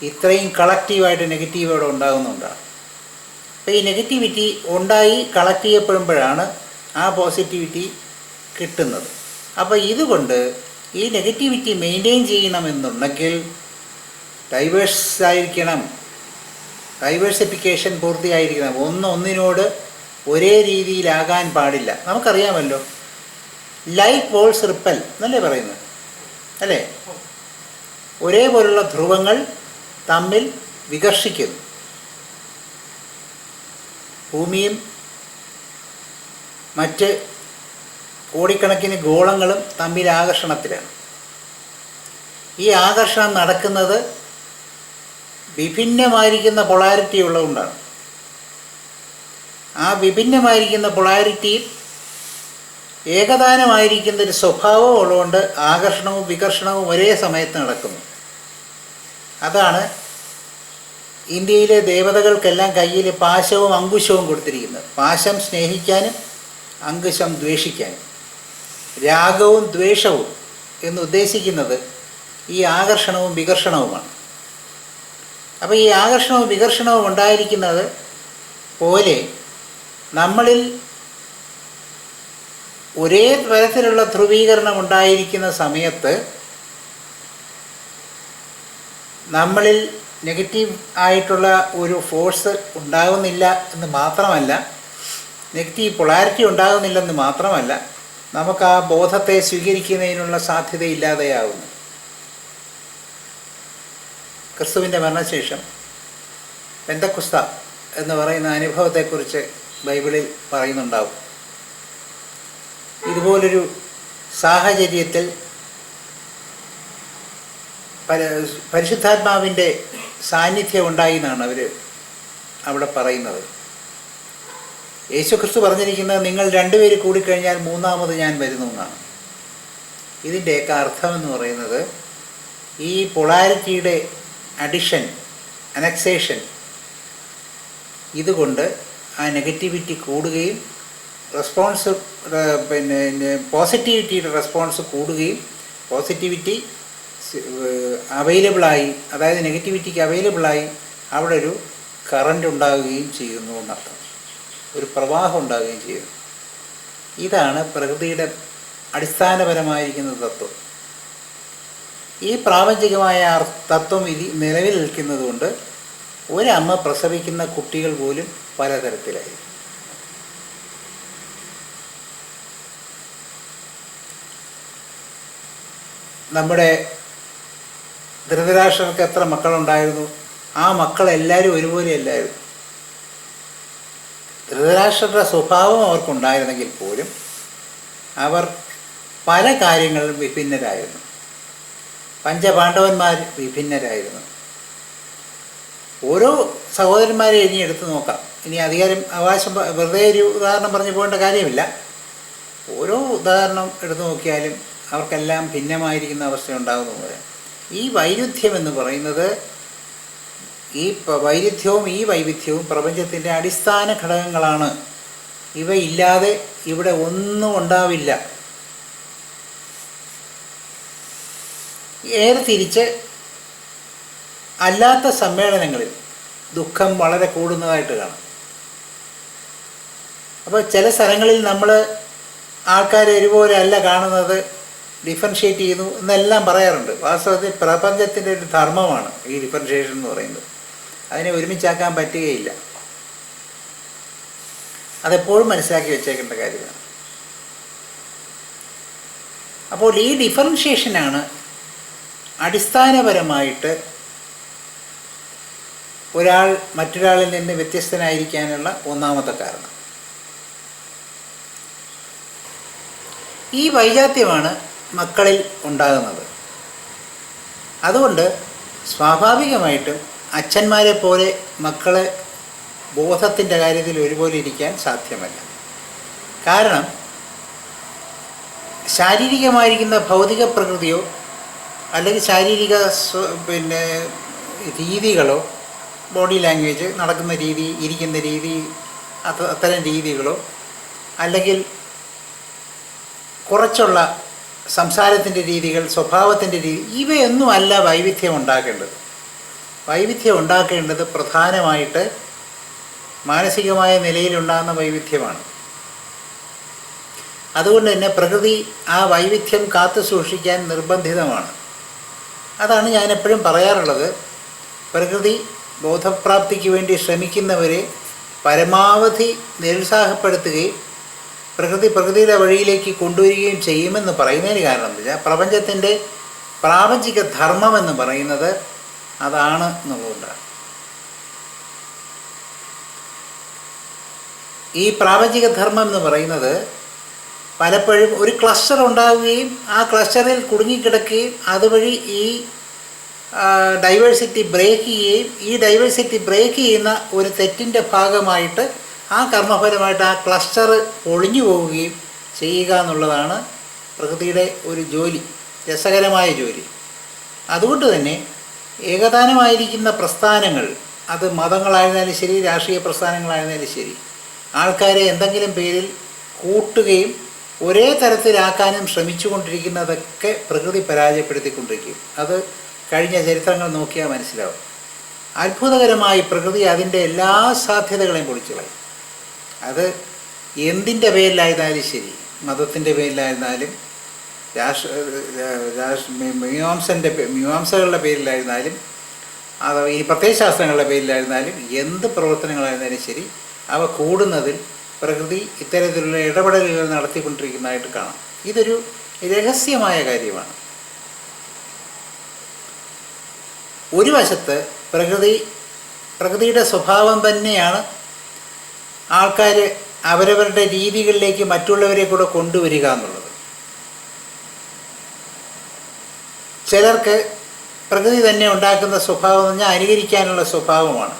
ഇത്രയും കളക്റ്റീവായിട്ട് നെഗറ്റീവ് അവിടെ ഉണ്ടാകുന്നുണ്ടാകും. അപ്പോൾ ഈ നെഗറ്റിവിറ്റി ഉണ്ടായി കളക്ട് ചെയ്യപ്പെടുമ്പോഴാണ് ആ പോസിറ്റിവിറ്റി കിട്ടുന്നത്. അപ്പോൾ ഇതുകൊണ്ട് ഈ നെഗറ്റിവിറ്റി മെയിൻറ്റെയിൻ ചെയ്യണമെന്നുണ്ടെങ്കിൽ ഡൈവേഴ്സിഫിക്കേഷൻ പൂർത്തിയായിരിക്കണം. ഒന്നിനോട് ഒരേ രീതിയിലാകാൻ പാടില്ല. നമുക്കറിയാമല്ലോ, ലൈക്ക് വോൾസ് റിപ്പൽ എന്നല്ലേ പറയുന്നത്, അല്ലേ? ഒരേപോലുള്ള ധ്രുവങ്ങൾ തമ്മിൽ വികർഷിക്കുന്നു. ഭൂമിയും മറ്റ് കോടിക്കണക്കിന് ഗോളങ്ങളും തമ്മിൽ ആകർഷണത്തിലാണ്. ഈ ആകർഷണം നടക്കുന്നത് വിഭിന്നമായിരിക്കുന്ന പൊളാരിറ്റി ഉള്ളതുകൊണ്ടാണ്. ആ വിഭിന്നമായിരിക്കുന്ന പൊളാരിറ്റിയിൽ ഏകദാനമായിരിക്കുന്നൊരു സ്വഭാവം ഉള്ളതുകൊണ്ട് ആകർഷണവും വികർഷണവും ഒരേ സമയത്ത് നടക്കുന്നു. അതാണ് ഇന്ത്യയിലെ ദേവതകൾക്കെല്ലാം കയ്യിൽ പാശവും അങ്കുശവും കൊടുത്തിരിക്കുന്നത്. പാശം സ്നേഹിക്കാനും അങ്കുശം ദ്വേഷിക്കാനും. രാഗവും ദ്വേഷവും എന്ന് ഉദ്ദേശിക്കുന്നത് ഈ ആകർഷണവും വികർഷണവുമാണ്. അപ്പോൾ ഈ ആകർഷണവും വികർഷണവും ഉണ്ടായിരിക്കുന്നത് പോലെ നമ്മളിൽ ഒരേ തരത്തിലുള്ള ധ്രുവീകരണം ഉണ്ടായിരിക്കുന്ന സമയത്ത് നമ്മളിൽ നെഗറ്റീവ് ആയിട്ടുള്ള ഒരു ഫോഴ്സ് ഉണ്ടാകുന്നില്ല എന്ന് മാത്രമല്ല, നെഗറ്റീവ് പൊളാരിറ്റി ഉണ്ടാകുന്നില്ലെന്ന് മാത്രമല്ല, നമുക്ക് ആ ബോധത്തെ സ്വീകരിക്കുന്നതിനുള്ള സാധ്യതയില്ലാതെയാകുന്നു. ക്രിസ്തുവിൻ്റെ മരണശേഷം പെന്തക്കുസ്ത എന്ന് പറയുന്ന അനുഭവത്തെക്കുറിച്ച് ബൈബിളിൽ പറയുന്നുണ്ടാവും. ഇതുപോലൊരു സാഹചര്യത്തിൽ പരിശുദ്ധാത്മാവിൻ്റെ സാന്നിധ്യം ഉണ്ടായി എന്നാണ് അവർ അവിടെ പറയുന്നത്. യേശുക്രിസ്തു പറഞ്ഞിരിക്കുന്നത് നിങ്ങൾ രണ്ടുപേര് കൂടിക്കഴിഞ്ഞാൽ മൂന്നാമത് ഞാൻ വരുന്നു എന്നാണ്. ഇതിൻ്റെയൊക്കെ അർത്ഥമെന്ന് പറയുന്നത് ഈ പൊളാരിറ്റിയുടെ അഡിഷൻ, അനക്സേഷൻ, ഇതുകൊണ്ട് ആ നെഗറ്റിവിറ്റി കൂടുകയും റെസ്പോൺസ് പോസിറ്റിവിറ്റിയുടെ റെസ്പോൺസ് കൂടുകയും പോസിറ്റിവിറ്റി അവൈലബിളായി, അതായത് നെഗറ്റിവിറ്റിക്ക് അവൈലബിളായി അവിടെ ഒരു കറണ്ട് ഉണ്ടാവുകയും ചെയ്യുന്നു എന്നർത്ഥം, ഒരു പ്രവാഹം ഉണ്ടാവുകയും ചെയ്യുന്നു. ഇതാണ് പ്രകൃതിയുടെ അടിസ്ഥാനപരമായിരിക്കുന്ന തത്വം. ഈ പ്രാപഞ്ചികമായ തത്വം നിലവിൽ നിൽക്കുന്നതുകൊണ്ട് ഒരമ്മ പ്രസവിക്കുന്ന കുട്ടികൾ പോലും പലതരത്തിലായി. നമ്മുടെ ധൃതരാഷ്ട്രർക്ക് എത്ര മക്കളുണ്ടായിരുന്നു? ആ മക്കളെല്ലാവരും ഒരുപോലെയല്ലായിരുന്നു. ധൃതരാഷ്ട്രരുടെ സ്വഭാവം അവർക്കുണ്ടായിരുന്നെങ്കിൽ പോലും അവർ പല കാര്യങ്ങളിലും വിഭിന്നരായിരുന്നു. പഞ്ചപാണ്ഡവന്മാർ വിഭിന്നരായിരുന്നു. ഓരോ സഹോദരന്മാരെ ഇനി എടുത്തു നോക്കാം. ഇനി അധികാരം അവകാശം വെറുതെ ഒരു ഉദാഹരണം പറഞ്ഞു പോകേണ്ട കാര്യമില്ല. ഓരോ ഉദാഹരണം എടുത്തു നോക്കിയാലും അവർക്കെല്ലാം ഭിന്നമായിരിക്കുന്ന അവസ്ഥ ഉണ്ടാകുന്നത്. ഈ വൈരുദ്ധ്യം എന്ന് പറയുന്നത്, ഈ വൈരുദ്ധ്യവും ഈ വൈവിധ്യവും പ്രപഞ്ചത്തിൻ്റെ അടിസ്ഥാന ഘടകങ്ങളാണ്. ഇവയില്ലാതെ ഇവിടെ ഒന്നും ഉണ്ടാവില്ല. ഏറെ തിരിച്ച് അല്ലാത്ത സമ്മേളനങ്ങളിൽ ദുഃഖം വളരെ കൂടുന്നതായിട്ട് കാണാം. അപ്പോൾ ചില സ്ഥലങ്ങളിൽ നമ്മൾ ആൾക്കാരെ ഒരുപോലെ അല്ല കാണുന്നത്, ഡിഫറൻഷ്യേറ്റ് ചെയ്യുന്നു എന്നെല്ലാം പറയാറുണ്ട്. വാസ്തവത്തിൽ പ്രപഞ്ചത്തിൻ്റെ ഒരു ധർമ്മമാണ് ഈ ഡിഫറൻഷ്യേഷൻ എന്ന് പറയുന്നത്. അതിനെ ഒരുമിച്ചാക്കാൻ പറ്റുകയില്ല. അതെപ്പോഴും മനസ്സിലാക്കി വെച്ചേക്കേണ്ട കാര്യമാണ്. അപ്പോൾ ഈ ഡിഫറൻഷ്യേഷനാണ് അടിസ്ഥാനപരമായിട്ട് ഒരാൾ മറ്റൊരാളിൽ നിന്ന് വ്യത്യസ്തനായിരിക്കാനുള്ള ഒന്നാമത്തെ കാരണം. ഈ വൈജാത്യമാണ് മക്കളിൽ ഉണ്ടാകുന്നത്. അതുകൊണ്ട് സ്വാഭാവികമായിട്ടും അച്ഛന്മാരെ പോലെ മക്കളെ ബോധത്തിൻ്റെ കാര്യത്തിൽ ഒരുപോലെ ഇരിക്കാൻ സാധ്യമല്ല. കാരണം ശാരീരികമായിരിക്കുന്ന ഭൗതിക പ്രകൃതിയോ അല്ലെങ്കിൽ ശാരീരിക രീതികളോ, ബോഡി ലാംഗ്വേജ്, നടക്കുന്ന രീതി, ഇരിക്കുന്ന രീതി, അത്തരം രീതികളോ, അല്ലെങ്കിൽ കുറച്ചുള്ള സംസാരത്തിൻ്റെ രീതികൾ, സ്വഭാവത്തിൻ്റെ രീതി, ഇവയൊന്നുമല്ല വൈവിധ്യം ഉണ്ടാക്കേണ്ടത്. വൈവിധ്യം ഉണ്ടാക്കേണ്ടത് പ്രധാനമായിട്ട് മാനസികമായ നിലയിലുണ്ടാകുന്ന വൈവിധ്യമാണ്. അതുകൊണ്ട് തന്നെ പ്രകൃതി ആ വൈവിധ്യം കാത്തു സൂക്ഷിക്കാൻ നിർബന്ധിതമാണ്. അതാണ് ഞാൻ എപ്പോഴും പറയാറുള്ളത്. പ്രകൃതി ബോധപ്രാപ്തിക്ക് വേണ്ടി ശ്രമിക്കുന്നവരെ പരമാവധി നിരുത്സാഹപ്പെടുത്തുകയും പ്രകൃതിയുടെ വഴിയിലേക്ക് കൊണ്ടുവരികയും ചെയ്യുമെന്ന് പറയുന്നതിന് കാരണം എന്താ വെച്ചാൽ പ്രപഞ്ചത്തിൻ്റെ പ്രാപഞ്ചിക ധർമ്മം എന്ന് പറയുന്നത് അതാണ് എന്നുള്ളതുകൊണ്ടാണ്. ഈ പ്രാപഞ്ചിക ധർമ്മം എന്ന് പറയുന്നത് പലപ്പോഴും ഒരു ക്ലസ്റ്റർ ഉണ്ടാവുകയും ആ ക്ലസ്റ്ററിൽ കുടുങ്ങിക്കിടക്കുകയും അതുവഴി ഈ ഡൈവേഴ്സിറ്റി ബ്രേക്ക് ചെയ്യുകയും ഈ ഡൈവേഴ്സിറ്റി ബ്രേക്ക് ചെയ്യുന്ന ഒരു തെറ്റിൻ്റെ ഭാഗമായിട്ട് ആ കർമ്മഫലമായിട്ട് ആ ക്ലസ്റ്റർ ഒളിഞ്ഞു പോവുകയും ചെയ്യുക എന്നുള്ളതാണ് പ്രകൃതിയുടെ ഒരു ജോലി, രസകരമായ ജോലി. അതുകൊണ്ട് തന്നെ ഏകതാനമായിരിക്കുന്ന പ്രസ്ഥാനങ്ങൾ അത് മതങ്ങളായിരുന്നാലും ശരി, രാഷ്ട്രീയ പ്രസ്ഥാനങ്ങളായിരുന്നാലും ശരി, ആൾക്കാരെ എന്തെങ്കിലും പേരിൽ കൂട്ടുകയും ഒരേ തരത്തിലാക്കാനും ശ്രമിച്ചുകൊണ്ടിരിക്കുന്നതൊക്കെ പ്രകൃതി പരാജയപ്പെടുത്തിക്കൊണ്ടിരിക്കും. അത് കഴിഞ്ഞ ചരിത്രങ്ങൾ നോക്കിയാൽ മനസ്സിലാവും. അത്ഭുതകരമായി പ്രകൃതി അതിൻ്റെ എല്ലാ സാധ്യതകളെയും പൊളിച്ചുകളയും. അത് എന്തിൻ്റെ പേരിലായിരുന്നാലും ശരി, മതത്തിൻ്റെ പേരിലായിരുന്നാലും മീമാംസകളുടെ പേരിലായിരുന്നാലും അത് ഈ പ്രത്യയശാസ്ത്രങ്ങളുടെ പേരിലായിരുന്നാലും എന്ത് പ്രവർത്തനങ്ങളായിരുന്നാലും ശരി, അവ കൂടുന്നതിൽ പ്രകൃതി ഇത്തരത്തിലുള്ള ഇടപെടലുകൾ നടത്തിക്കൊണ്ടിരിക്കുന്നതായിട്ട് കാണാം. ഇതൊരു രഹസ്യമായ കാര്യമാണ്. ഒരു വശത്ത് പ്രകൃതിയുടെ സ്വഭാവം തന്നെയാണ് ആൾക്കാർ അവരവരുടെ രീതികളിലേക്ക് മറ്റുള്ളവരെ കൂടെ കൊണ്ടുവരിക എന്നുള്ളത്. ചിലർക്ക് പ്രകൃതി തന്നെ ഉണ്ടാക്കുന്ന സ്വഭാവം എന്ന് പറഞ്ഞാൽ അനുകരിക്കാനുള്ള സ്വഭാവമാണ്.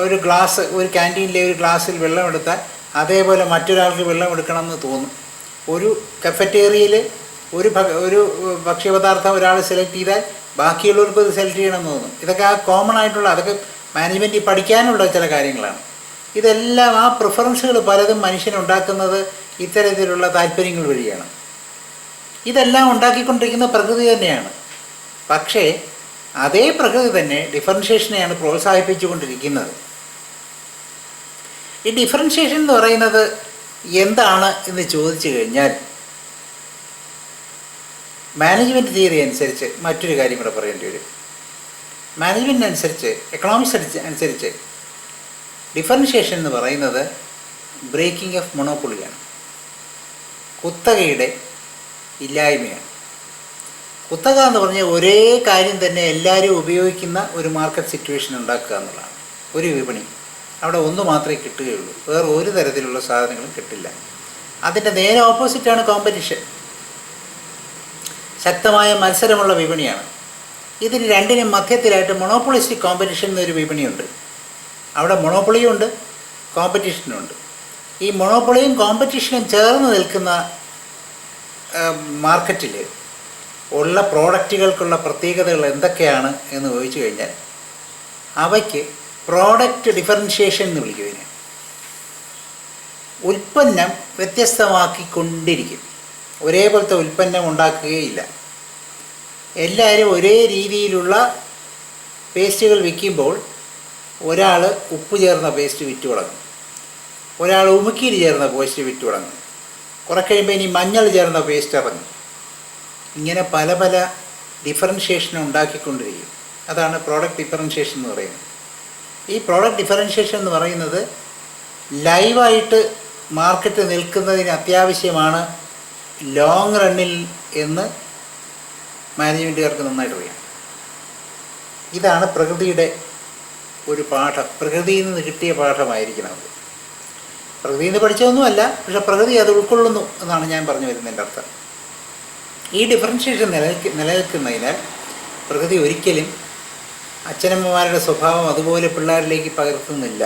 ഒരു ഗ്ലാസ്, ഒരു ക്യാൻറ്റീനിലെ ഒരു ഗ്ലാസ്സിൽ വെള്ളം എടുത്താൽ അതേപോലെ മറ്റൊരാൾക്ക് വെള്ളം എടുക്കണമെന്ന് തോന്നും. ഒരു കഫറ്റേറിയയിൽ ഒരു ഭക്ഷ്യപദാർത്ഥം ഒരാൾ സെലക്ട് ചെയ്താൽ ബാക്കിയുള്ളവർക്ക് അത് സെലക്ട് ചെയ്യണമെന്ന് തോന്നും. ഇതൊക്കെ കോമൺ ആയിട്ടുള്ള, അതൊക്കെ മാനേജ്മെൻറ്റിൽ പഠിക്കാനുള്ള ചില കാര്യങ്ങളാണ്. ഇതെല്ലാം ആ പ്രിഫറൻസുകൾ പലതും മനുഷ്യനുണ്ടാക്കുന്നത് ഇത്തരത്തിലുള്ള താല്പര്യങ്ങൾ വഴിയാണ്. ഇതെല്ലാം ഉണ്ടാക്കിക്കൊണ്ടിരിക്കുന്ന പ്രകൃതി തന്നെയാണ്. പക്ഷേ അതേ പ്രകൃതി തന്നെ ഡിഫറൻഷിയേഷനെയാണ് പ്രോത്സാഹിപ്പിച്ചുകൊണ്ടിരിക്കുന്നത്. ഈ ഡിഫറൻഷിയേഷൻ എന്ന് പറയുന്നത് എന്താണ് എന്ന് ചോദിച്ചു കഴിഞ്ഞാൽ, മാനേജ്മെൻറ്റ് തിയറി അനുസരിച്ച് മറ്റൊരു കാര്യം കൂടെ പറയേണ്ടി വരും. മാനേജ്മെൻറ്റ് അനുസരിച്ച്, എക്കണോമിക്സ് അനുസരിച്ച് ഡിഫറൻഷിയേഷൻ എന്ന് പറയുന്നത് ബ്രേക്കിംഗ് ഓഫ് മൊണോപ്പൊളിയാണ്, കുത്തകയുടെ ഇല്ലായ്മയാണ്. കുത്തക എന്ന് പറഞ്ഞാൽ ഒരേ കാര്യം തന്നെ എല്ലാവരും ഉപയോഗിക്കുന്ന ഒരു മാർക്കറ്റ് സിറ്റുവേഷൻ ഉണ്ടാക്കുക എന്നുള്ളതാണ്. ഒരു വിപണി, അവിടെ ഒന്ന് മാത്രമേ കിട്ടുകയുള്ളൂ, വേറെ ഒരു തരത്തിലുള്ള സാധനങ്ങളും കിട്ടില്ല. അതിൻ്റെ നേരെ ഓപ്പോസിറ്റാണ് കോമ്പറ്റീഷൻ. ശക്തമായ മത്സരമുള്ള വിപണിയാണ്. ഇതിന് രണ്ടിനും മധ്യത്തിലായിട്ട് മൊണോപ്പൊളിസ്റ്റിക് കോമ്പറ്റീഷൻ എന്നൊരു വിപണിയുണ്ട്. അവിടെ മൊണോപ്പൊളിയും ഉണ്ട്, കോമ്പറ്റീഷനും ഉണ്ട്. ഈ മൊണോപ്പൊളിയും കോമ്പറ്റീഷനും ചേർന്ന് നിൽക്കുന്ന മാർക്കറ്റിൽ ഉള്ള പ്രോഡക്റ്റുകൾക്കുള്ള പ്രത്യേകതകൾ എന്തൊക്കെയാണ് എന്ന് ചോദിച്ചു കഴിഞ്ഞാൽ, അവയ്ക്ക് പ്രോഡക്റ്റ് ഡിഫറൻഷിയേഷൻ എന്ന് വിളിക്കും. ഉൽപ്പന്നം വ്യത്യസ്തമാക്കിക്കൊണ്ടിരിക്കും. ഒരേപോലത്തെ ഉൽപ്പന്നം ഉണ്ടാക്കുകയില്ല. എല്ലാവരും ഒരേ രീതിയിലുള്ള പേസ്റ്റുകൾ വിൽക്കുമ്പോൾ ഒരാൾ ഉപ്പ് ചേർന്ന പേസ്റ്റ് വിറ്റ് തുടങ്ങും, ഒരാൾ ഉമുക്കീരി ചേർന്ന പേസ്റ്റ് വിറ്റ് തുടങ്ങും, കുറെ കഴിയുമ്പോൾ ഇനി മഞ്ഞൾ ചേർന്ന പേസ്റ്റ് ഇറങ്ങും. ഇങ്ങനെ പല പല ഡിഫറൻഷിയേഷൻ ഉണ്ടാക്കിക്കൊണ്ടിരിക്കും. അതാണ് പ്രോഡക്റ്റ് ഡിഫറൻഷിയേഷൻ എന്ന് പറയുന്നത്. ഈ പ്രോഡക്റ്റ് ഡിഫറൻഷിയേഷൻ എന്ന് പറയുന്നത് ലൈവായിട്ട് മാർക്കറ്റ് നിൽക്കുന്നതിന് അത്യാവശ്യമാണ് ലോങ് റണ്ണിൽ എന്ന് മാനേജ്മെൻറ്റുകാർക്ക് നന്നായിട്ട് അറിയാം. ഇതാണ് പ്രകൃതിയുടെ ഒരു പാഠം. പ്രകൃതിയിൽ നിന്ന് കിട്ടിയ പാഠമായിരിക്കണം അത്. പ്രകൃതിയിൽ നിന്ന് പഠിച്ചതൊന്നുമല്ല, പക്ഷെ പ്രകൃതി അത് ഉൾക്കൊള്ളുന്നു എന്നാണ് ഞാൻ പറഞ്ഞു വരുന്നതിൻ്റെ അർത്ഥം. ഈ ഡിഫറൻഷിയേഷൻ നിലനിൽക്കുന്നതിനാൽ പ്രകൃതി ഒരിക്കലും അച്ഛനമ്മമാരുടെ സ്വഭാവം അതുപോലെ പിള്ളേരിലേക്ക് പകർത്തുന്നില്ല.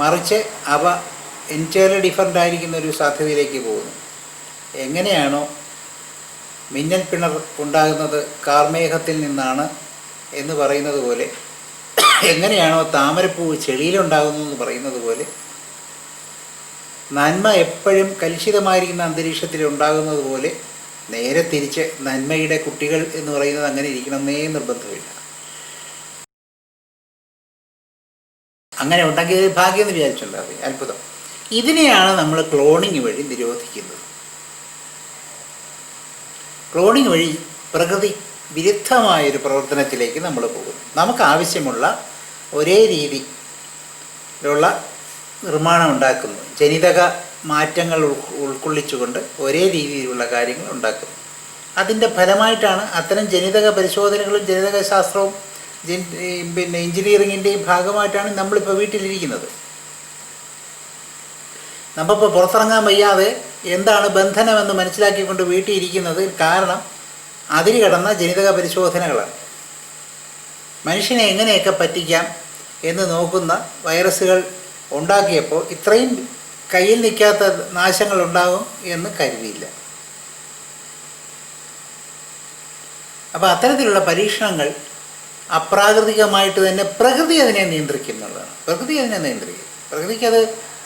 മറിച്ച് അവ എൻറ്റയർലി ഡിഫറൻ്റ് ആയിരിക്കുന്ന ഒരു സാധ്യതയിലേക്ക് പോകുന്നു. എങ്ങനെയാണോ മിന്നൽ പിണർ ഉണ്ടാകുന്നത് കാർമേഘത്തിൽ നിന്നാണ് എന്ന് പറയുന്നത് പോലെ, എങ്ങനെയാണോ താമരപ്പൂവ് ചെളിയിലുണ്ടാകുന്നു എന്ന് പറയുന്നത് പോലെ, നന്മ എപ്പോഴും കലുഷിതമായിരിക്കുന്ന അന്തരീക്ഷത്തിൽ ഉണ്ടാകുന്നത് പോലെ നേരെ തിരിച്ച് നന്മയുടെ കുട്ടികൾ എന്ന് പറയുന്നത് അങ്ങനെ ഇരിക്കണമെന്നേ നിർബന്ധമില്ല. അങ്ങനെ ഉണ്ടെങ്കിൽ ഭാഗ്യം എന്ന് വിചാരിച്ചിട്ടുണ്ടാവും, അത്ഭുതം. ഇതിനെയാണ് നമ്മൾ ക്ലോണിങ് വഴി നിരോധിക്കുന്നത്. ക്ലോണിങ് വഴി പ്രകൃതി വിരുദ്ധമായൊരു പ്രവർത്തനത്തിലേക്ക് നമ്മൾ പോകുന്നു. നമുക്ക് ആവശ്യമുള്ള ഒരേ രീതിയിലുള്ള നിർമ്മാണം ഉണ്ടാക്കുന്നു. ജനിതക മാറ്റങ്ങൾ ഉൾക്കൊള്ളിച്ചുകൊണ്ട് ഒരേ രീതിയിലുള്ള കാര്യങ്ങൾ ഉണ്ടാക്കുന്നു. അതിൻ്റെ ഫലമായിട്ടാണ് അത്തരം ജനിതക പരിശോധനകളും ജനിതക ശാസ്ത്രവും പിന്നെ എഞ്ചിനീയറിങ്ങിൻ്റെയും ഭാഗമായിട്ടാണ് നമ്മളിപ്പോൾ വീട്ടിലിരിക്കുന്നത്. നമ്മളിപ്പോൾ പുറത്തിറങ്ങാൻ വയ്യാതെ എന്താണ് ബന്ധനമെന്ന് മനസ്സിലാക്കിക്കൊണ്ട് വീട്ടിൽ ഇരിക്കുന്നത് കാരണം അതിൽ കിടന്ന ജനിതക പരിശോധനകളാണ്. മനുഷ്യനെ എങ്ങനെയൊക്കെ പറ്റിക്കാം എന്ന് നോക്കുന്ന വൈറസുകൾ ഉണ്ടാക്കിയപ്പോൾ ഇത്രയും കയ്യിൽ നിൽക്കാത്ത നാശങ്ങൾ ഉണ്ടാകും എന്ന് കരുതിയില്ല. അപ്പോൾ അത്തരത്തിലുള്ള പരീക്ഷണങ്ങൾ അപ്രാകൃതികമായിട്ട് തന്നെ പ്രകൃതി അതിനെ നിയന്ത്രിക്കുന്നുള്ളതാണ്. പ്രകൃതി അതിനെ നിയന്ത്രിക്കും. പ്രകൃതിക്കത്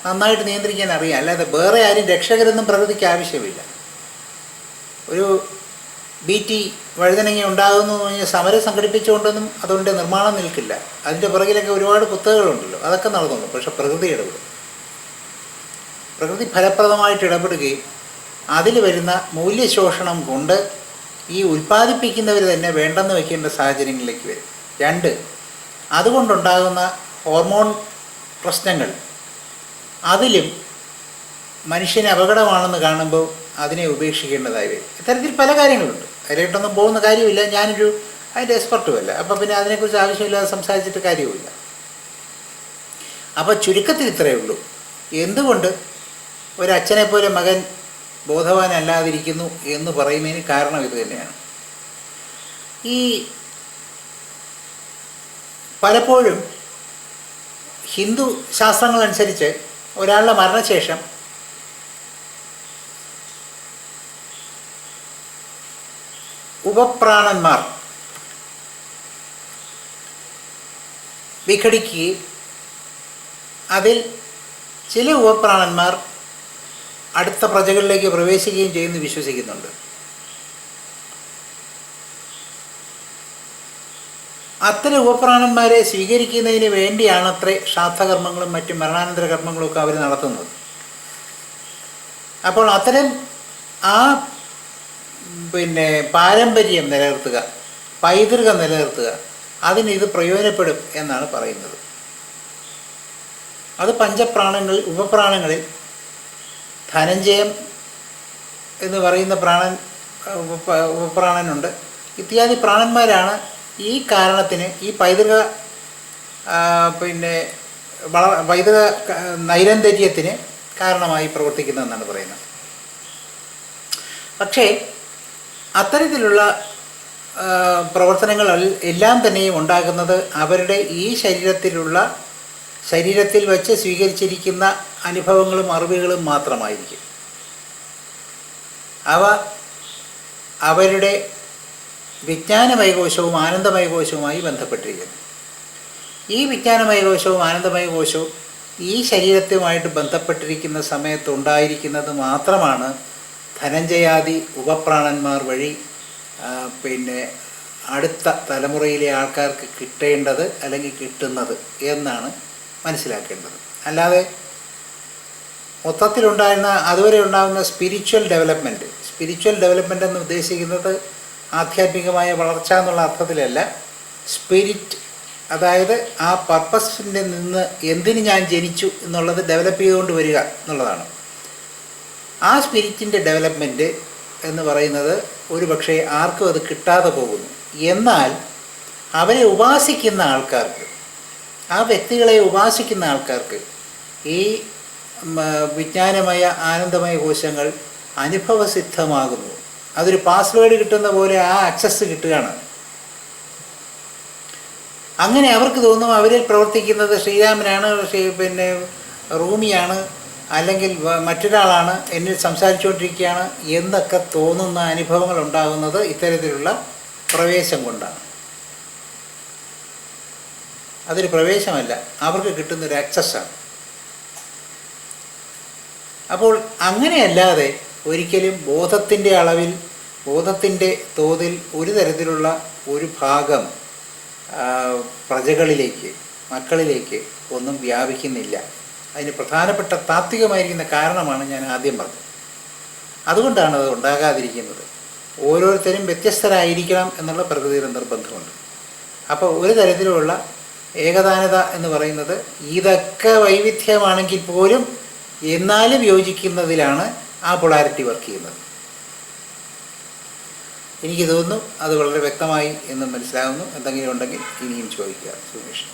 നന്നായിട്ട് നിയന്ത്രിക്കാൻ അറിയാം. അല്ലാതെ വേറെ ആരും രക്ഷകരൊന്നും പ്രകൃതിക്ക് ആവശ്യമില്ല. ഒരു BT വഴുതനങ്ങ ഉണ്ടാകുന്നു എന്ന് പറഞ്ഞാൽ സമരം സംഘടിപ്പിച്ചുകൊണ്ടൊന്നും അതുകൊണ്ട് നിർമ്മാണം നിൽക്കില്ല. അതിൻ്റെ പുറകിലൊക്കെ ഒരുപാട് കുത്തകകളുണ്ടല്ലോ, അതൊക്കെ നടന്നു. പക്ഷെ പ്രകൃതി ഇടപെടും. പ്രകൃതി ഫലപ്രദമായിട്ട് ഇടപെടുകയും അതിൽ വരുന്ന മൂല്യശോഷണം കൊണ്ട് ഈ ഉൽപ്പാദിപ്പിക്കുന്നവർ തന്നെ വേണ്ടെന്ന് വയ്ക്കേണ്ട സാഹചര്യങ്ങളിലേക്ക് വരും. 2, അതുകൊണ്ടുണ്ടാകുന്ന ഹോർമോൺ പ്രശ്നങ്ങൾ അതിലും മനുഷ്യന് അപകടമാണെന്ന് കാണുമ്പോൾ അതിനെ ഉപേക്ഷിക്കേണ്ടതായി വരും. ഇത്തരത്തിൽ പല കാര്യങ്ങളുണ്ട്. അതിലേട്ടൊന്നും പോകുന്ന കാര്യമില്ല. അതിൻ്റെ എക്സ്പെർട്ടുമല്ല. അപ്പോൾ പിന്നെ അതിനെക്കുറിച്ച് ആവശ്യമില്ലാതെ സംസാരിച്ചിട്ട് കാര്യവുമില്ല. അപ്പോൾ ചുരുക്കത്തിൽ ഇത്രയേ ഉള്ളൂ. എന്തുകൊണ്ട് ഒരച്ഛനെ പോലെ മകൻ ബോധവാനല്ലാതിരിക്കുന്നു എന്ന് പറയുന്നതിന് കാരണം ഇത് തന്നെയാണ്. ഈ പലപ്പോഴും ഹിന്ദു ശാസ്ത്രങ്ങളനുസരിച്ച് ഒരാളുടെ മരണശേഷം ഉപപ്രാണന്മാർ വിഘടിക്കുകയും അതിൽ ചില ഉപപ്രാണന്മാർ അടുത്ത പ്രജകളിലേക്ക് പ്രവേശിക്കുകയും ചെയ്യുമെന്ന് വിശ്വസിക്കുന്നുണ്ട്. അത്തരം ഉപപ്രാണന്മാരെ സ്വീകരിക്കുന്നതിന് വേണ്ടിയാണ് അത്രേ ശ്രാദ്ധകർമ്മങ്ങളും മറ്റ് മരണാനന്തര കർമ്മങ്ങളും ഒക്കെ അവർ നടത്തുന്നത്. അപ്പോൾ അത്തരം ആ പാരമ്പര്യം നിലനിർത്തുക, പൈതൃകം നിലനിർത്തുക, അതിന് ഇത് പ്രയോജനപ്പെടും എന്നാണ് പറയുന്നത്. അത് ഉപപ്രാണങ്ങളിൽ ധനഞ്ജയം എന്ന് പറയുന്ന ഉപപ്രാണനുണ്ട്. ഇത്യാദി പ്രാണന്മാരാണ് ഈ കാരണത്തിന് ഈ പൈതൃക നൈരന്തര്യത്തിന് കാരണമായി പ്രവർത്തിക്കുന്നതെന്നാണ് പറയുന്നത്. പക്ഷേ അത്തരത്തിലുള്ള പ്രവർത്തനങ്ങൾ എല്ലാം തന്നെയും ഉണ്ടാകുന്നത് അവരുടെ ഈ ശരീരത്തിൽ വച്ച് സ്വീകരിച്ചിരിക്കുന്ന അനുഭവങ്ങളും അറിവുകളും മാത്രമായിരിക്കും. അവ അവരുടെ വിജ്ഞാനമയ കോശവും ആനന്ദമയ കോശവുമായി ബന്ധപ്പെട്ടിരിക്കുന്നു. ഈ വിജ്ഞാനമയ കോശവും ആനന്ദമയ കോശവും ഈ ശരീരത്തുമായിട്ട് ബന്ധപ്പെട്ടിരിക്കുന്ന സമയത്തുണ്ടായിരിക്കുന്നത് മാത്രമാണ് ധനഞ്ജയാദി ഉപപ്രാണന്മാർ വഴി അടുത്ത തലമുറയിലെ ആൾക്കാർക്ക് കിട്ടേണ്ടത് അല്ലെങ്കിൽ കിട്ടുന്നത് എന്നാണ് മനസ്സിലാക്കേണ്ടത്. അല്ലാതെ മൊത്തത്തിലുണ്ടായിരുന്ന അതുവരെ ഉണ്ടാകുന്ന സ്പിരിച്വൽ ഡെവലപ്മെൻറ്റ് എന്ന് ഉദ്ദേശിക്കുന്നത് ആധ്യാത്മികമായ വളർച്ച എന്നുള്ള അർത്ഥത്തിലല്ല. സ്പിരിറ്റ്, അതായത് ആ പർപ്പസിൻ്റെ നിന്ന് എന്തിന് ഞാൻ ജനിച്ചു എന്നുള്ളത് ഡെവലപ്പ് ചെയ്തുകൊണ്ട് വരിക എന്നുള്ളതാണ്. ആ സ്പിരിറ്റിൻ്റെ ഡെവലപ്മെൻറ്റ് എന്ന് പറയുന്നത് ഒരു പക്ഷേ ആർക്കും അത് കിട്ടാതെ പോകുന്നു. എന്നാൽ അവരെ ഉപാസിക്കുന്ന ആൾക്കാർക്ക്, ആ വ്യക്തികളെ ഉപാസിക്കുന്ന ആൾക്കാർക്ക് ഈ വിജ്ഞാനമയ ആനന്ദമയ കോശങ്ങൾ അനുഭവസിദ്ധമാകുന്നു. അതൊരു പാസ്വേഡ് കിട്ടുന്ന പോലെ ആ ആക്സസ് കിട്ടുകയാണ്. അങ്ങനെ അവർക്ക് തോന്നും അവരിൽ പ്രവർത്തിക്കുന്നത് ശ്രീരാമനാണ്, റൂമിയാണ്, അല്ലെങ്കിൽ മറ്റൊരാളാണ് എന്നിൽ സംസാരിച്ചുകൊണ്ടിരിക്കുകയാണ് എന്നൊക്കെ തോന്നുന്ന അനുഭവങ്ങൾ ഉണ്ടാകുന്നത് ഇത്തരത്തിലുള്ള പ്രവേശം കൊണ്ടാണ്. അതൊരു പ്രവേശമല്ല, അവർക്ക് കിട്ടുന്നൊരു ആക്സസ്സാണ്. അപ്പോൾ അങ്ങനെയല്ലാതെ ഒരിക്കലും ബോധത്തിൻ്റെ അളവിൽ, ബോധത്തിൻ്റെ തോതിൽ ഒരു തരത്തിലുള്ള ഒരു ഭാഗം പ്രജകളിലേക്ക്, മക്കളിലേക്ക് ഒന്നും വ്യാപിക്കുന്നില്ല. അതിന് പ്രധാനപ്പെട്ട താത്വികമായിരിക്കുന്ന കാരണമാണ് ഞാൻ ആദ്യം പറഞ്ഞത്. അതുകൊണ്ടാണ് അത് ഉണ്ടാകാതിരിക്കുന്നത്. ഓരോരുത്തരും വ്യത്യസ്തരായിരിക്കണം എന്നുള്ള പ്രകൃതിയുടെ നിർബന്ധമുണ്ട്. അപ്പോൾ ഒരു തരത്തിലുള്ള ഏകദാനത എന്ന് പറയുന്നത് ഇതൊക്കെ വൈവിധ്യമാണെങ്കിൽ പോലും എന്നാലും യോജിക്കുന്നതിലാണ് ആ പൊളാരിറ്റി വർക്ക് ചെയ്യുന്നത്. എനിക്ക് തോന്നുന്നു അത് വളരെ വ്യക്തമായി എന്ന് മനസ്സിലാകുന്നു. എന്തെങ്കിലും ഉണ്ടെങ്കിൽ ഇനിയും ചോദിക്കുക സുമേഷ്.